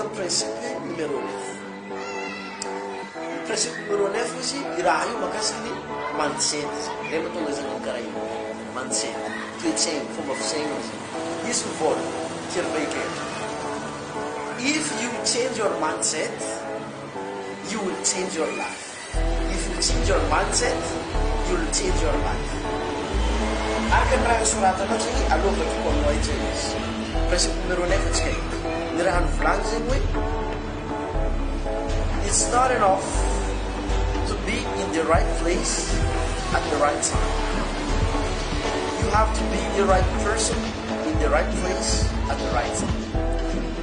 ohatra ny principe numéro 9. Le principe numéro 9 izy i raha io mahakasiky ny mindset zay mahatonga zany karaha io mindset toetsaigny fomba fisaigna izy mivôla T-HARV EKER. If you change your mindset, you will change your life. If you change your mindset, you will change your life. Araka ny raha soratanao zegny alovako ko aminao itsy izy. Principe numéro 9 atsika io. Ny raha nivolagny zegny hoe it's not enough to be in the right place at the right time. You have to be the right person in the right place at the right time.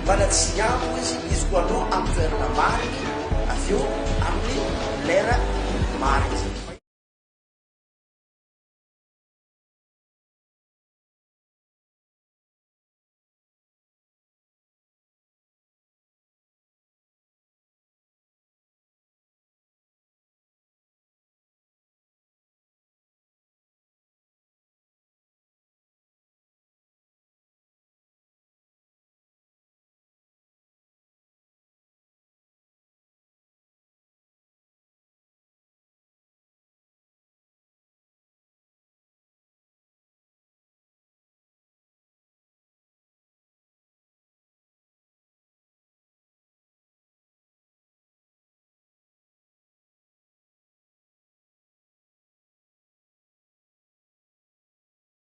Mana tsy ampy izy koa anao amin'ny toerana mariny avy eo amin'ny lera mariny.